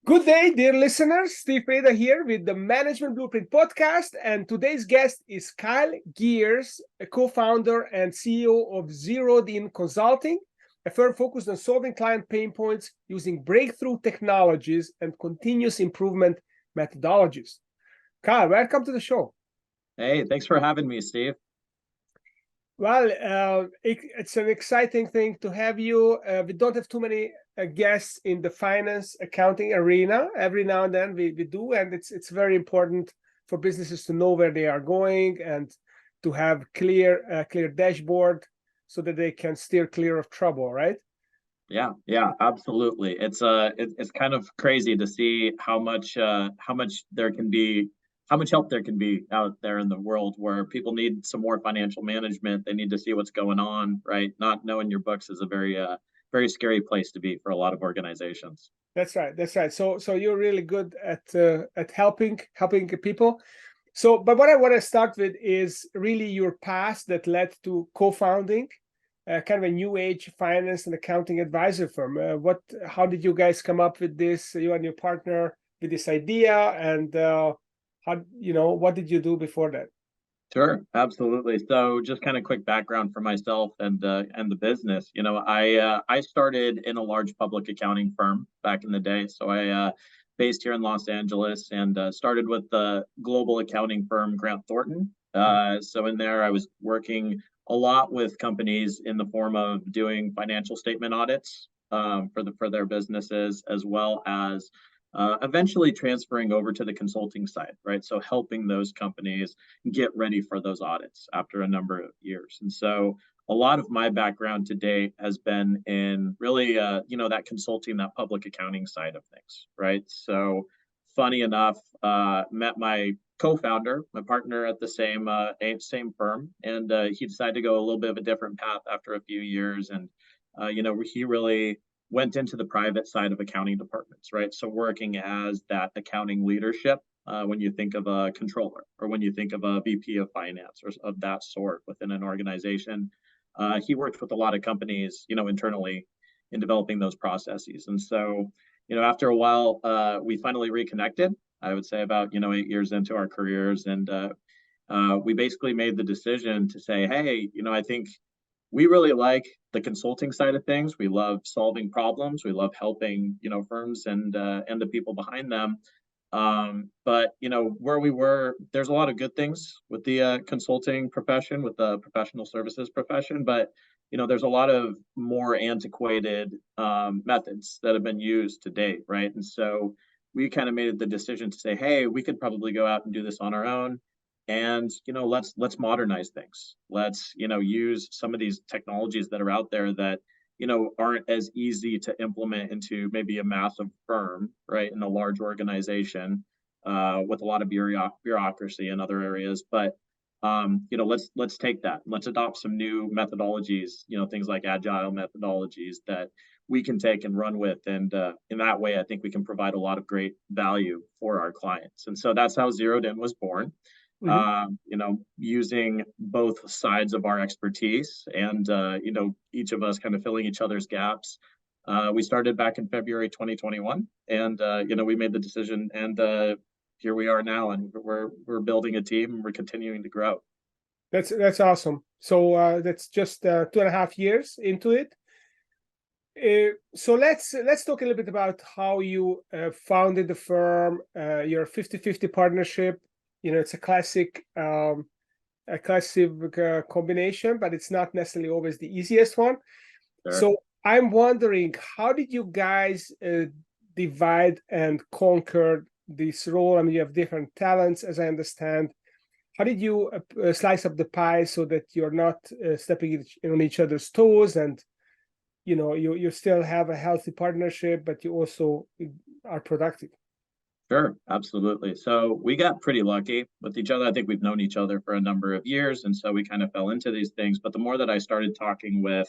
Good day, dear listeners. Steve Preda here with the Management Blueprint podcast. And today's guest is Kyle Geers, a co-founder and CEO of Zeroed In Consulting, a firm focused on solving client pain points using breakthrough technologies and continuous improvement methodologies. Kyle, welcome to the show. Hey, thanks for having me, Steve. Well, it's an exciting thing to have you. We don't have too many guests in the finance accounting arena. Every now and then we do, and it's very important for businesses to know where they are going and to have clear dashboard so that they can steer clear of trouble, right? Yeah, absolutely. It's kind of crazy to see how much there can be, how much help there can be out there in the world where people need some more financial management. They need to see what's going on, right? Not knowing your books is a very scary place to be for a lot of organizations. That's right. So you're really good at helping people. So, but what I want to start with is really your past that led to co-founding kind of a new age finance and accounting advisor firm. How did you guys come up with this? You and your partner with this idea, and what did you do before that? Sure, absolutely. So just kind of quick background for myself and the business. I started in a large public accounting firm back in the day. So I based here in Los Angeles and started with the global accounting firm Grant Thornton. So in there, I was working a lot with companies in the form of doing financial statement audits for their businesses, as well as eventually transferring over to the consulting side, right? So helping those companies get ready for those audits after a number of years. And so a lot of my background to date has been in really, that consulting, that public accounting side of things, right? So funny enough, met my co-founder, my partner at the same firm, and he decided to go a little bit of a different path after a few years. And, he really went into the private side of accounting departments, right? So working as that accounting leadership, when you think of a controller or when you think of a VP of finance or of that sort within an organization, he worked with a lot of companies, internally in developing those processes. And so, after a while, we finally reconnected. I would say about 8 years into our careers, and we basically made the decision to say, hey, I think we really like the consulting side of things. We love solving problems. We love helping, firms and the people behind them. But where we were, there's a lot of good things with the consulting profession, with the professional services profession. But there's a lot of more antiquated methods that have been used to date, right? And so we kind of made the decision to say, hey, we could probably go out and do this on our own. And let's modernize things. Let's use some of these technologies that are out there that aren't as easy to implement into maybe a massive firm, right, in a large organization with a lot of bureaucracy in other areas. But let's take that. Let's adopt some new methodologies, things like agile methodologies that we can take and run with. And in that way, I think we can provide a lot of great value for our clients. And so that's how Zeroed In was born. Using both sides of our expertise and, each of us kind of filling each other's gaps. We started back in February 2021, and, we made the decision, and here we are now, and we're building a team, and we're continuing to grow. That's awesome. So that's just 2.5 years into it. So let's talk a little bit about how you founded the firm, your 50-50 partnership. It's a classic combination, but it's not necessarily always the easiest one. Sure. So I'm wondering, how did you guys divide and conquer this role? I mean, you have different talents, as I understand. How did you slice up the pie so that you're not stepping on each other's toes, and you still have a healthy partnership, but you also are productive? Sure, absolutely. So we got pretty lucky with each other. I think we've known each other for a number of years, and so we kind of fell into these things. But the more that I started talking with,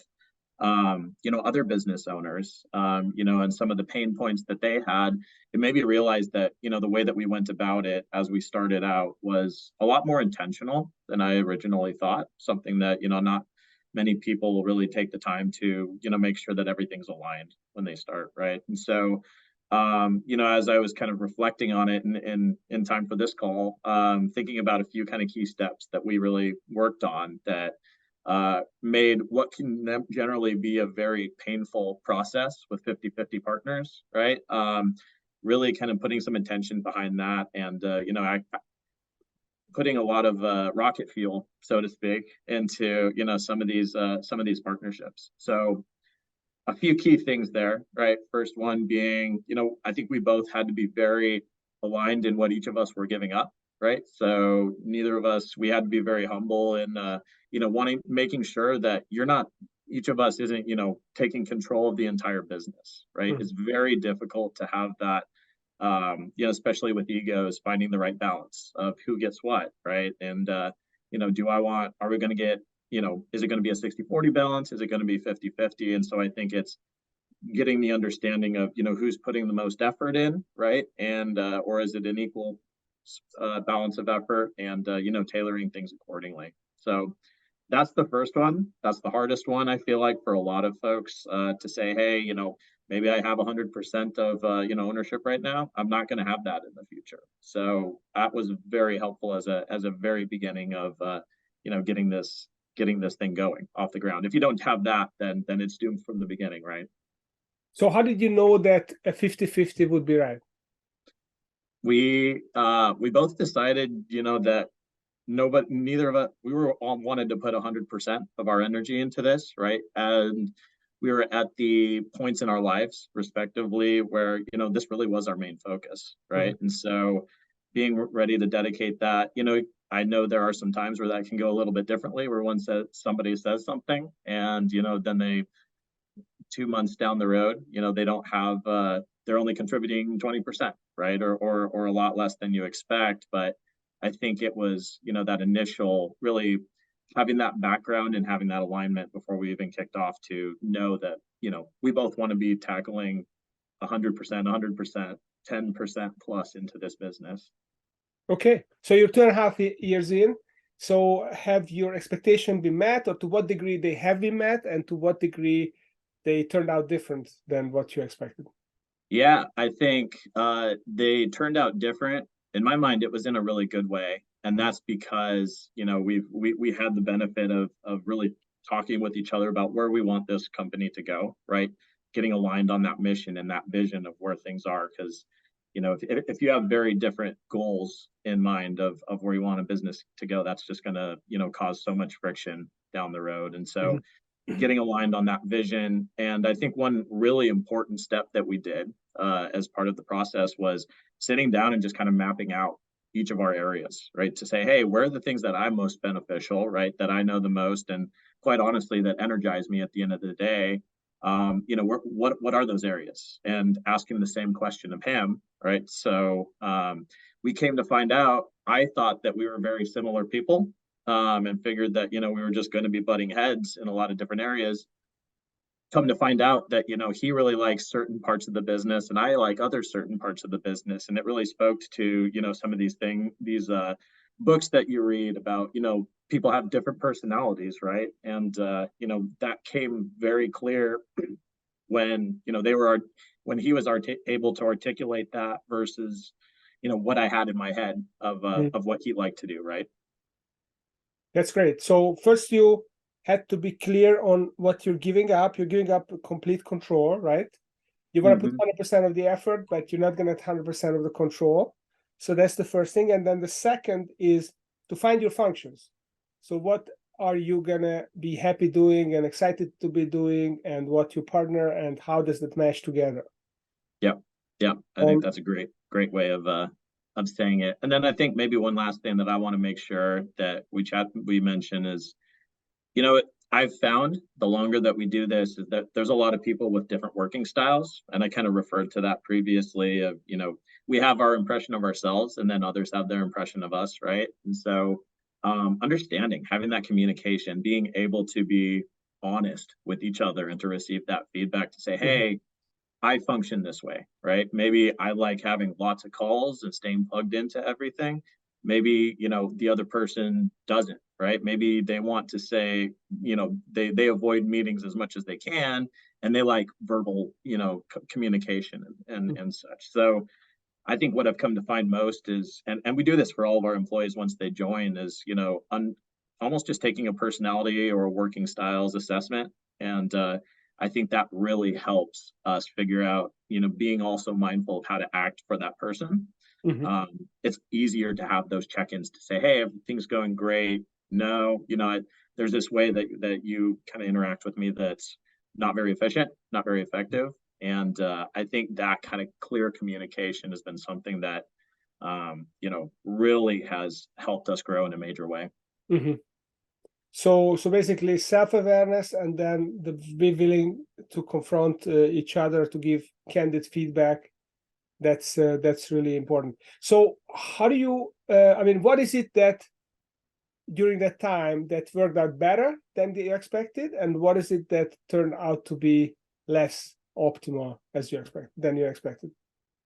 other business owners, and some of the pain points that they had, it made me realize that, the way that we went about it as we started out was a lot more intentional than I originally thought. Something that, not many people will really take the time to, make sure that everything's aligned when they start, right? And so as I was kind of reflecting on it in time for this call, thinking about a few kind of key steps that we really worked on that made what can generally be a very painful process with 50-50 partners, right? Really kind of putting some intention behind that, and putting a lot of rocket fuel, so to speak, into some of these partnerships. So a few key things there, right? First one being, I think we both had to be very aligned in what each of us were giving up, right? So neither of us, we had to be very humble in, making sure that each of us isn't, taking control of the entire business, right? It's very difficult to have that, especially with egos, finding the right balance of who gets what, right? And, are we going to get, is it going to be a 60-40 balance? Is it going to be 50-50? And so I think it's getting the understanding of, who's putting the most effort in, right? And, or is it an equal balance of effort, and, tailoring things accordingly. So that's the first one. That's the hardest one, I feel like, for a lot of folks, to say, hey, maybe I have 100% of, ownership right now. I'm not going to have that in the future. So that was very helpful as a very beginning of, getting this thing going off the ground. If you don't have that, then it's doomed from the beginning, right? So how did you know that a 50-50 would be right? We both decided, that neither of us, we were all wanted to put 100% of our energy into this, right? And we were at the points in our lives, respectively, where, this really was our main focus, right? And so being ready to dedicate that, I know there are some times where that can go a little bit differently, where somebody says something, and, then they, 2 months down the road, they don't have, they're only contributing 20%, right? Or a lot less than you expect. But I think it was, that initial really having that background and having that alignment before we even kicked off to know that, we both want to be tackling 100%, 10% plus into this business. Okay. So you're 2.5 years in. So have your expectation been met, or to what degree they have been met, and to what degree they turned out different than what you expected? Yeah, I think they turned out different. In my mind, it was in a really good way. And that's because, we had the benefit of really talking with each other about where we want this company to go, right? Getting aligned on that mission and that vision of where things are. Because, if you have very different goals in mind of where you want a business to go, that's just going to, cause so much friction down the road. And so getting aligned on that vision. And I think one really important step that we did as part of the process was sitting down and just kind of mapping out each of our areas, right? To say, hey, where are the things that I'm most beneficial, right? That I know the most, and quite honestly, that energize me at the end of the day. What are those areas? And asking the same question of him, right? So we came to find out, I thought that we were very similar people, and figured that, we were just going to be butting heads in a lot of different areas. Come to find out that, he really likes certain parts of the business and I like other certain parts of the business. And it really spoke to, some of these books that you read about, people have different personalities, right? And, that came very clear when, when he was able to articulate that versus, what I had in my head of what he liked to do, right? That's great. So first you had to be clear on what you're giving up. You're giving up complete control, right? You want to put 100% of the effort, but you're not going to have 100% of the control. So that's the first thing. And then the second is to find your functions. So what are you going to be happy doing and excited to be doing, and what your partner, and how does that mesh together? Yeah. I think that's a great way of saying it. And then I think maybe one last thing that I want to make sure that we mention is, I've found the longer that we do this is that there's a lot of people with different working styles. And I kind of referred to that previously of, we have our impression of ourselves and then others have their impression of us, right? And so understanding, having that communication, being able to be honest with each other and to receive that feedback to say, hey, I function this way, right? Maybe I like having lots of calls and staying plugged into everything. maybe, the other person doesn't, right? Maybe they want to say, they avoid meetings as much as they can, and they like verbal, communication and such. So I think what I've come to find most is, and we do this for all of our employees once they join, is, almost just taking a personality or a working styles assessment. And I think that really helps us figure out, being also mindful of how to act for that person. It's easier to have those check-ins to say, hey, everything's going great. No, there's this way that you kind of interact with me that's not very efficient, not very effective. And I think that kind of clear communication has been something that, really has helped us grow in a major way. So basically self-awareness, and then be willing to confront each other, to give candid feedback. That's really important. So how do you, what is it that during that time that worked out better than you expected? And what is it that turned out to be less optimal than you expected?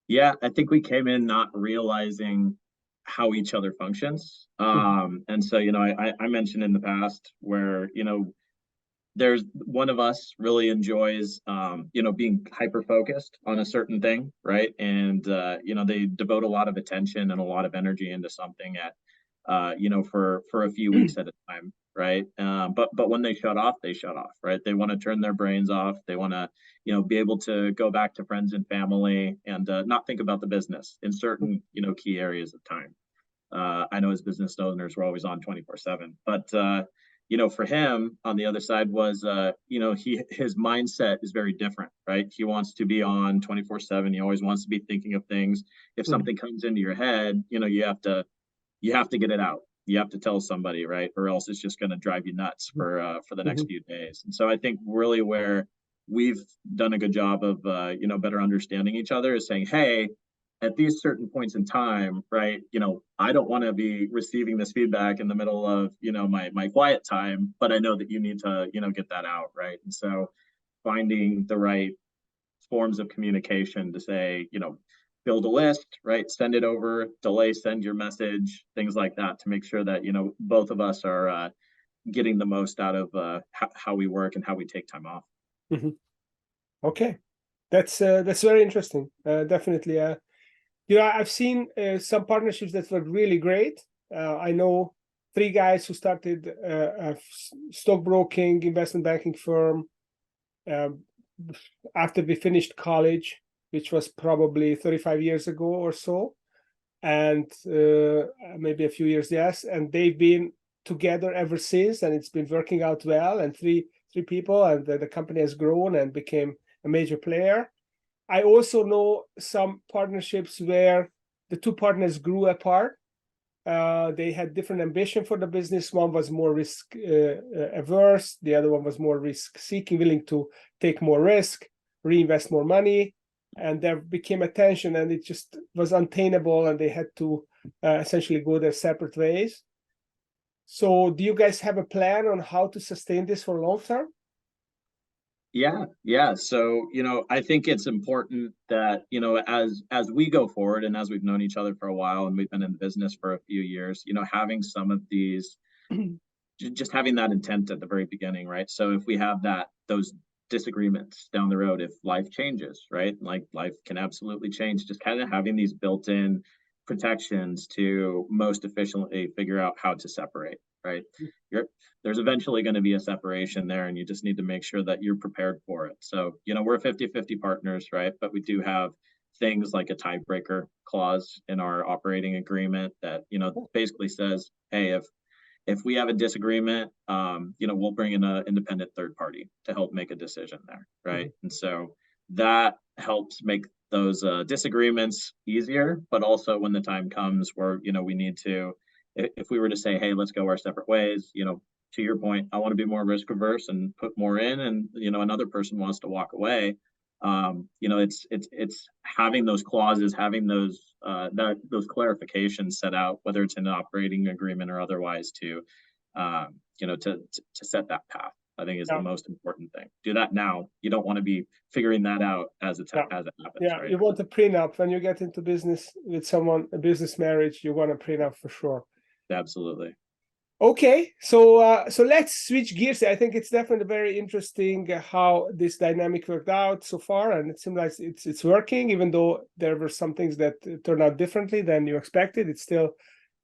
Yeah, I think we came in not realizing how each other functions. And so, I mentioned in the past where, there's one of us really enjoys, being hyper focused on a certain thing, right? And, they devote a lot of attention and a lot of energy into something at, for a few weeks at a time, right? But when they shut off, right? They want to turn their brains off. They want to, be able to go back to friends and family and not think about the business in certain, key areas of time. I know as business owners, we're always on 24/7, but for him on the other side was, his mindset is very different, right? He wants to be on 24/7. He always wants to be thinking of things. If something comes into your head, you have to get it out. You have to tell somebody, right? Or else it's just going to drive you nuts for the next few days. And so I think really where we've done a good job of, better understanding each other is saying, hey, at these certain points in time, right, I don't want to be receiving this feedback in the middle of, my quiet time, but I know that you need to, get that out, right? And so finding the right forms of communication to say, build a list, right, send it over, send your message, things like that, to make sure that, both of us are getting the most out of how we work and how we take time off. Okay, that's very interesting. Definitely. I've seen some partnerships that were really great. I know 3 guys who started a stockbroking investment banking firm after we finished college, which was probably 35 years ago or so, and maybe a few years, yes. And they've been together ever since, and it's been working out well. And three people, and the company has grown and became a major player. I also know some partnerships where the 2 partners grew apart. They had different ambition for the business. One was more risk averse. The other one was more risk seeking, willing to take more risk, reinvest more money. And there became a tension, and it just was untenable, and they had to essentially go their separate ways. So do you guys have a plan on how to sustain this for long term? Yeah. So, I think it's important that, as we go forward and as we've known each other for a while and we've been in the business for a few years, having some of these, just having that intent at the very beginning, right? So if we have those disagreements down the road, if life changes, right? Like life can absolutely change, just kind of having these built-in protections to most efficiently figure out how to separate, right? There's eventually going to be a separation there, and you just need to make sure that you're prepared for it. So, we're 50-50 partners, right? But we do have things like a tiebreaker clause in our operating agreement that, basically says, hey, if we have a disagreement, we'll bring in an independent third party to help make a decision there, right? And so that helps make those disagreements easier, but also when the time comes where, we need to, if we were to say, hey, let's go our separate ways, to your point, I want to be more risk averse and put more in, and, another person wants to walk away. It's having those clauses, having those clarifications set out, whether it's in an operating agreement or otherwise, to set that path. I think is the Yeah. most important thing. Do that now. You don't want to be figuring that out as it Yeah. as it happens, Yeah, right? you want a prenup when you get into business with someone, a business marriage. You want a prenup for sure. Absolutely. Okay, so let's switch gears. I think it's definitely very interesting how this dynamic worked out so far, and it seems like it's working, even though there were some things that turned out differently than you expected. It's still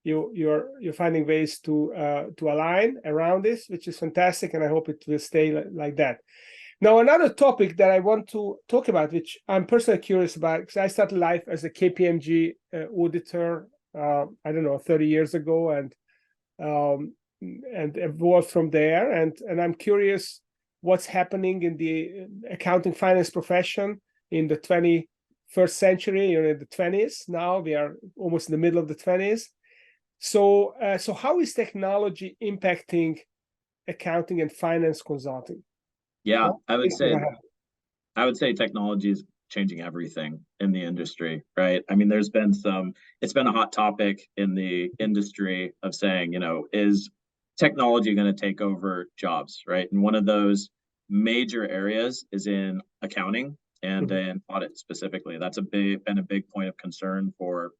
you're finding ways to align around this, which is fantastic, and I hope it will stay like that. Now, another topic that I want to talk about, which I'm personally curious about, because I started life as a KPMG auditor, I don't know, 30 years ago, um, and evolved from there. And I'm curious what's happening in the accounting finance profession in the 21st century. You're in the 20s now. We are almost in the middle of the 20s. So how is technology impacting accounting and finance consulting? Yeah, What I would say technology is changing everything in the industry, right? I mean, it's been a hot topic in the industry of saying, is technology going to take over jobs, right? And one of those major areas is in accounting and in audit specifically. That's been a big point of concern for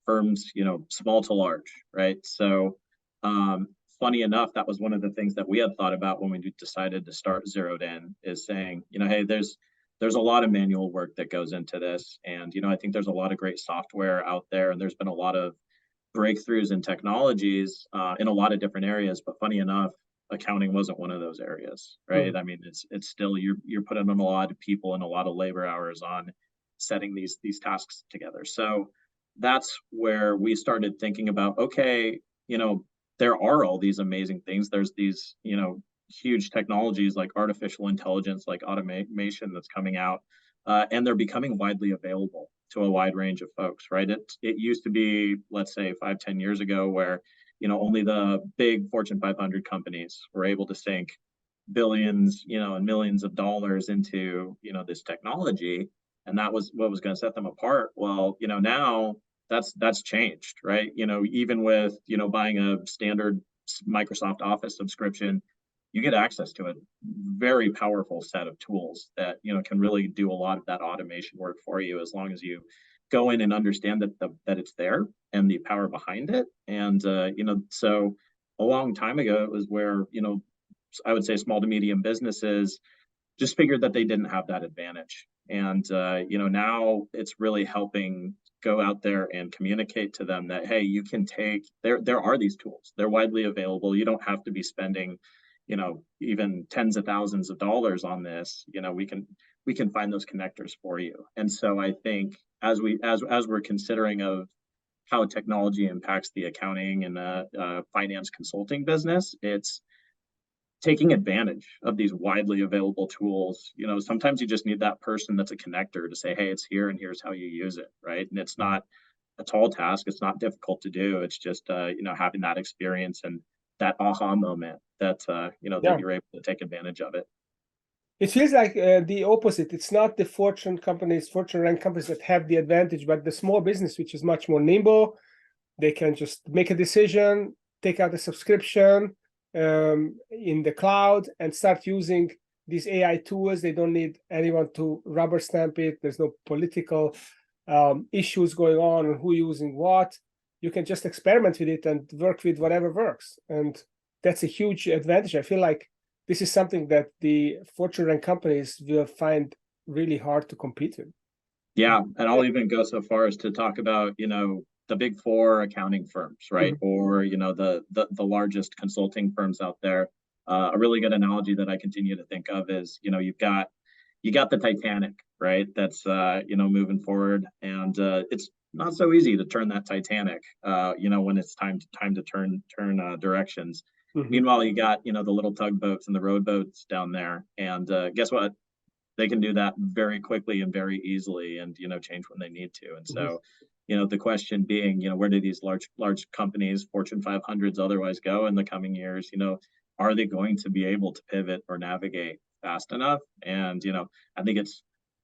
firms, small to large, right? So, funny enough, that was one of the things that we had thought about when we decided to start Zeroed In, is saying, hey, there's a lot of manual work that goes into this, and I think there's a lot of great software out there, and there's been a lot of breakthroughs in technologies in a lot of different areas. But funny enough, accounting wasn't one of those areas, right? I mean, it's still you're putting in a lot of people and a lot of labor hours on setting these tasks together. So that's where we started thinking about, okay, there are all these amazing things. There's these, huge technologies like artificial intelligence, like automation that's coming out, and they're becoming widely available to a wide range of folks, right? It used to be, let's say 5-10 years ago, where, only the big Fortune 500 companies were able to sink billions, and millions of dollars into, this technology. And that was what was going to set them apart. Well, now that's changed, right? Even with, buying a standard Microsoft Office subscription, you get access to a very powerful set of tools that, can really do a lot of that automation work for you, as long as you go in and understand that it's there and the power behind it. And, so a long time ago, it was where, I would say small to medium businesses just figured that they didn't have that advantage. And, now it's really helping go out there and communicate to them that, hey, you can there are these tools. They're widely available. You don't have to be spending, even tens of thousands of dollars on this. We can find those connectors for you. And so I think as we're considering of how technology impacts the accounting and finance consulting business, it's taking advantage of these widely available tools. Sometimes you just need that person that's a connector to say, hey, it's here and here's how you use it, right? And it's not a tall task. It's not difficult to do. It's just, having that experience and that aha moment that, that you're able to take advantage of it. It feels like the opposite. It's not the Fortune ranked companies that have the advantage, but the small business, which is much more nimble. They can just make a decision, take out a subscription in the cloud, and start using these AI tools. They don't need anyone to rubber stamp it. There's no political issues going on who using what. You can just experiment with it and work with whatever works. And that's a huge advantage. I feel like this is something that the Fortune ranked companies will find really hard to compete with. Yeah. And I'll even go so far as to talk about, the big four accounting firms, right? Or, the largest consulting firms out there. A really good analogy that I continue to think of is, you got the Titanic, right? That's, moving forward. And it's not so easy to turn that Titanic, when it's time to turn directions. Meanwhile, you got, the little tugboats and the rowboats down there. And guess what? They can do that very quickly and very easily, and, change when they need to. And so, the question being, where do these large companies, Fortune 500s otherwise, go in the coming years? Are they going to be able to pivot or navigate fast enough? And, I think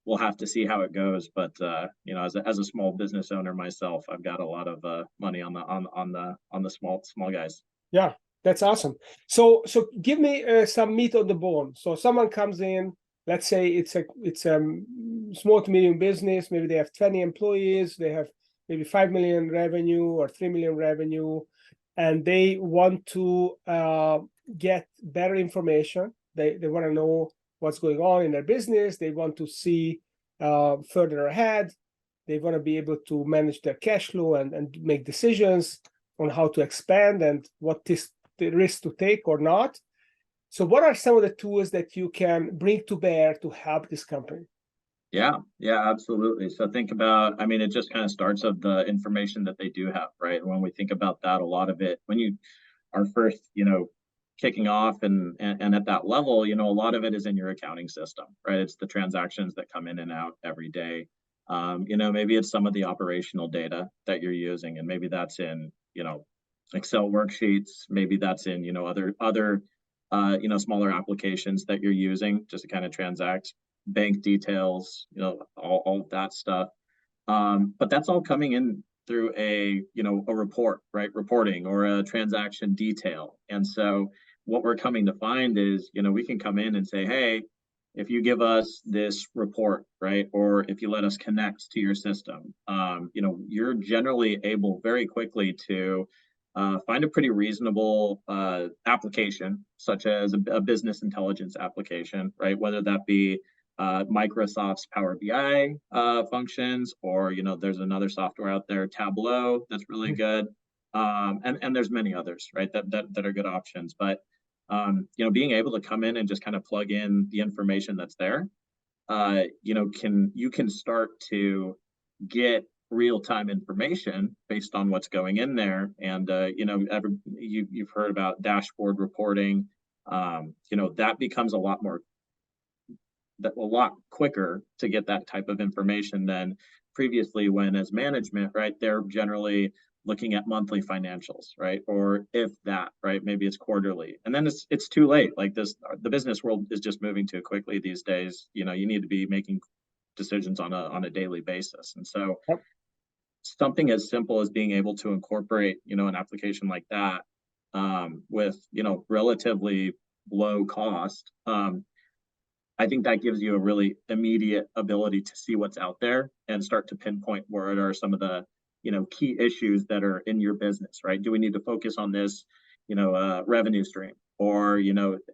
we'll have to see how it goes. But, as a small business owner myself, I've got a lot of money on the small guys. Yeah. That's awesome. So give me some meat on the bone. So someone comes in, let's say it's a small to medium business. Maybe they have 20 employees. They have maybe 5 million revenue or 3 million revenue, and they want to get better information. They want to know what's going on in their business. They want to see further ahead. They want to be able to manage their cash flow and make decisions on how to expand and what the risk to take or not. So what are some of the tools that you can bring to bear to help this company? Yeah, absolutely. So think about, I mean, it just kind of starts of the information that they do have, right? When we think about that, a lot of it, when you are first, kicking off and at that level, a lot of it is in your accounting system, right? It's the transactions that come in and out every day. Maybe it's some of the operational data that you're using, and maybe that's in, Excel worksheets, maybe that's in, other smaller applications that you're using just to kind of transact, bank details, all of that stuff. But that's all coming in through a report, right? Reporting or a transaction detail. And so what we're coming to find is, we can come in and say, hey, if you give us this report, right, or if you let us connect to your system, you're generally able very quickly to find a pretty reasonable application, such as a business intelligence application, right? Whether that be Microsoft's Power BI functions, or there's another software out there, Tableau, that's really good, and there's many others, right? That are good options. But being able to come in and just kind of plug in the information that's there, you can start to get real-time information based on what's going in there. And you've heard about dashboard reporting. That becomes a lot quicker to get that type of information than previously, when as management, right, they're generally looking at monthly financials, right? Or if that, right, maybe it's quarterly. And then it's too late. Like the business world is just moving too quickly these days. You need to be making decisions on a daily basis. And so something as simple as being able to incorporate, an application like that with, relatively low cost, I think that gives you a really immediate ability to see what's out there and start to pinpoint where are some of the, key issues that are in your business, right? Do we need to focus on this, revenue stream? Or,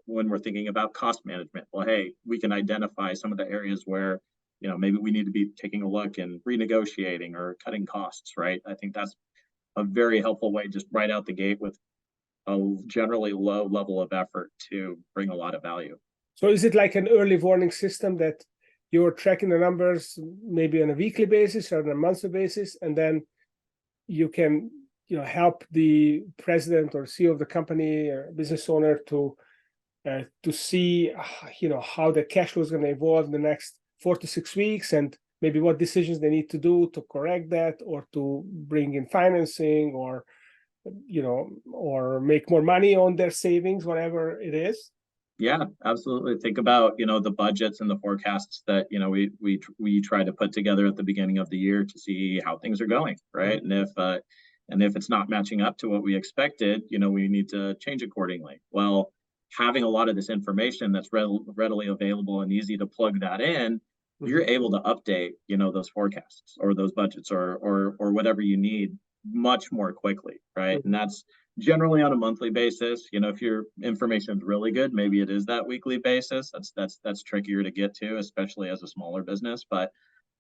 when we're thinking about cost management, well, hey, we can identify some of the areas where, maybe we need to be taking a look and renegotiating or cutting costs, right? I think that's a very helpful way, just right out the gate with a generally low level of effort to bring a lot of value. So is it like an early warning system that you're tracking the numbers maybe on a weekly basis or on a monthly basis, and then you can help the president or CEO of the company or business owner to see how the cash flow is going to evolve in the next 4 to 6 weeks, and maybe what decisions they need to do to correct that, or to bring in financing, or or make more money on their savings, whatever it is? Yeah, absolutely. Think about, the budgets and the forecasts that, we try to put together at the beginning of the year to see how things are going, right? Mm-hmm. And if it's not matching up to what we expected, we need to change accordingly. Well, having a lot of this information that's readily available and easy to plug that in, mm-hmm. you're able to update, those forecasts or those budgets or whatever you need much more quickly, right? Mm-hmm. And that's generally on a monthly basis. If your information is really good, maybe it is that weekly basis. That's trickier to get to, especially as a smaller business. But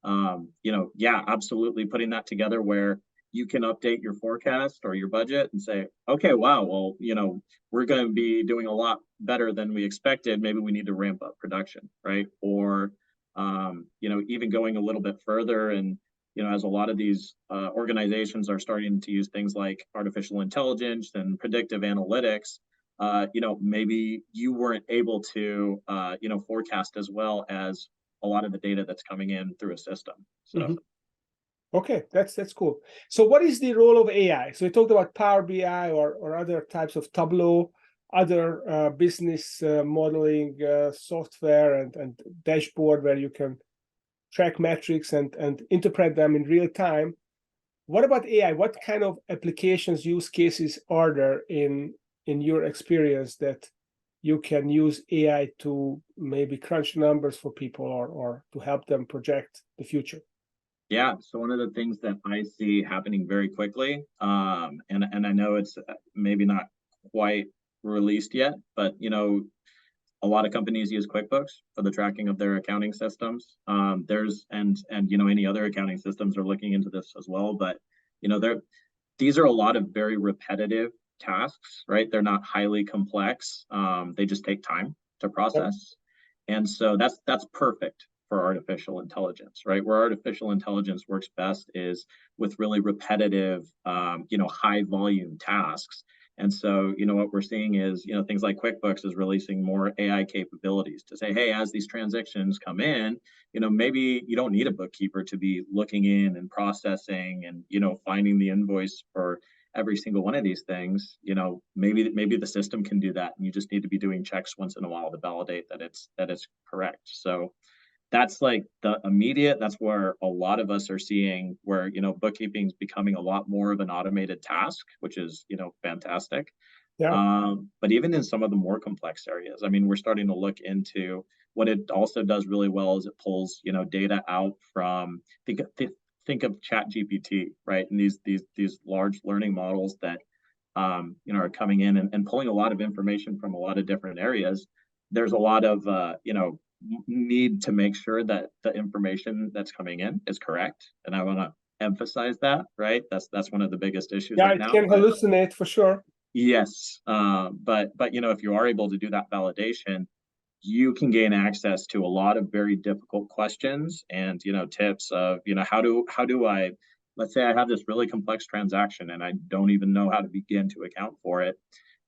yeah, absolutely, putting that together where you can update your forecast or your budget and say, okay, wow, well, we're going to be doing a lot better than we expected. Maybe we need to ramp up production, right? Or even going a little bit further, and as a lot of these organizations are starting to use things like artificial intelligence and predictive analytics, maybe you weren't able to, forecast as well as a lot of the data that's coming in through a system. So. Mm-hmm. Okay, that's cool. So what is the role of AI? So we talked about Power BI or other types of Tableau, other business modeling software and dashboard where you can track metrics and interpret them in real time. What about AI? What kind of applications, use cases are there in in your experience that you can use AI to maybe crunch numbers for people or to help them project the future? Yeah, so one of the things that I see happening very quickly, and I know it's maybe not quite released yet, but a lot of companies use QuickBooks for the tracking of their accounting systems. There's and any other accounting systems are looking into this as well, but these are a lot of very repetitive tasks, right? They're not highly complex. They just take time to process. And so that's perfect for artificial intelligence, right? Where artificial intelligence works best is with really repetitive, high volume tasks. And so, what we're seeing is, things like QuickBooks is releasing more AI capabilities to say, hey, as these transactions come in, maybe you don't need a bookkeeper to be looking in and processing and, finding the invoice for every single one of these things. Maybe the system can do that, and you just need to be doing checks once in a while to validate that it's correct. So that's like the immediate, that's where a lot of us are seeing where, bookkeeping is becoming a lot more of an automated task, which is, fantastic. Yeah. But even in some of the more complex areas, I mean, we're starting to look into what it also does really well is it pulls, data out from, think of Chat GPT, right? And these large learning models that, are coming in and pulling a lot of information from a lot of different areas. There's a lot of, need to make sure that the information that's coming in is correct. And I want to emphasize that, right? That's one of the biggest issues Yeah, right it now. can hallucinate for sure. Yes. But if you are able to do that validation, you can gain access to a lot of very difficult questions and, tips of, how do I, let's say I have this really complex transaction and I don't even know how to begin to account for it.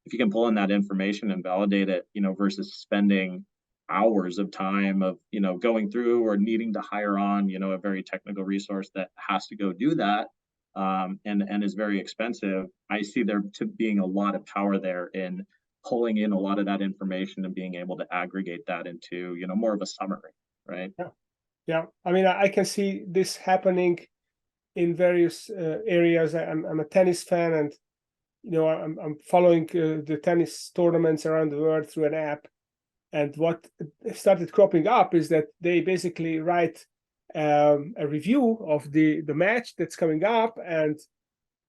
If you can pull in that information and validate it, versus spending hours of time of, going through or needing to hire on, a very technical resource that has to go do that, and is very expensive. I see there to being a lot of power there in pulling in a lot of that information and being able to aggregate that into, more of a summary, right? Yeah. I mean, I can see this happening in various areas. I'm a tennis fan, and I'm following the tennis tournaments around the world through an app. And what started cropping up is that they basically write a review of the match that's coming up, and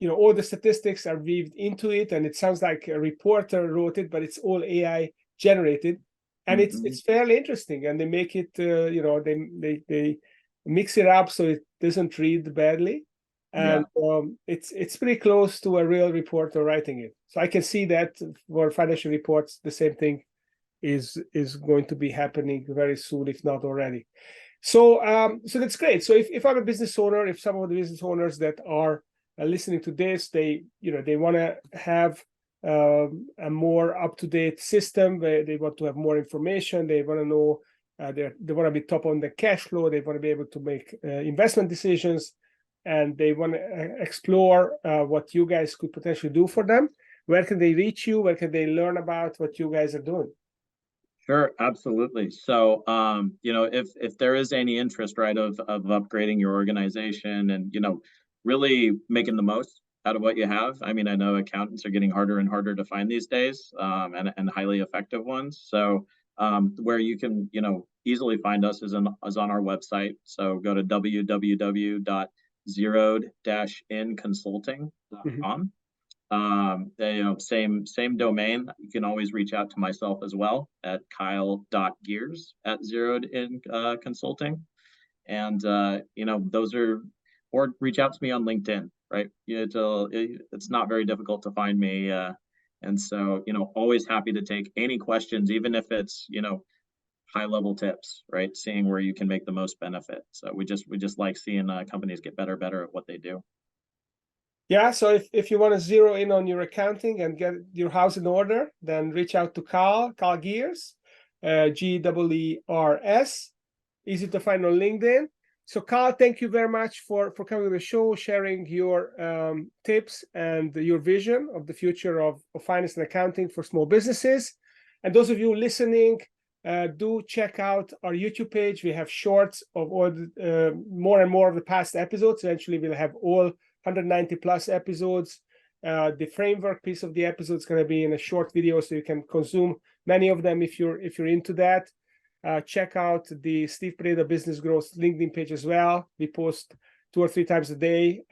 all the statistics are weaved into it, and it sounds like a reporter wrote it, but it's all AI generated, and it's fairly interesting. And they make it, they mix it up so it doesn't read badly, and it's pretty close to a real reporter writing it. So I can see that for financial reports, the same thing is going to be happening very soon, if not already. So that's great. So if I'm a business owner, if some of the business owners that are listening to this, they want to have a more up-to-date system, they want to have more information, they want to know, they want to be top on the cash flow, they want to be able to make investment decisions, and they want to explore what you guys could potentially do for them. Where can they reach you? Where can they learn about what you guys are doing? Sure, absolutely. So, if there is any interest, right, of upgrading your organization and, really making the most out of what you have. I mean, I know accountants are getting harder and harder to find these days, and highly effective ones. So, where you can, easily find us is on our website. So go to www.zeroed-inconsulting.com. Same domain. You can always reach out to myself as well at kyle.geers@zeroed-in-consulting. And, those are, or reach out to me on LinkedIn, right? It's not very difficult to find me. And so, always happy to take any questions, even if it's, high level tips, right? Seeing where you can make the most benefit. So we just like seeing companies get better at what they do. Yeah, so if you want to zero in on your accounting and get your house in order, then reach out to Carl Geers, Geers. Easy to find on LinkedIn. So Carl, thank you very much for coming to the show, sharing your tips and your vision of the future of finance and accounting for small businesses. And those of you listening, do check out our YouTube page. We have shorts of all more and more of the past episodes. Eventually, we'll have all 190 plus episodes. The framework piece of the episode is going to be in a short video, so you can consume many of them if you're into that. Check out the Steve Preda Business Growth LinkedIn page as well. We post 2 or 3 times a day,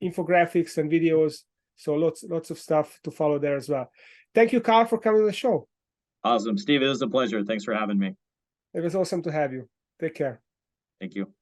infographics and videos. So lots of stuff to follow there as well. Thank you, Carl, for coming to the show. Awesome. Steve, it was a pleasure. Thanks for having me. It was awesome to have you. Take care. Thank you.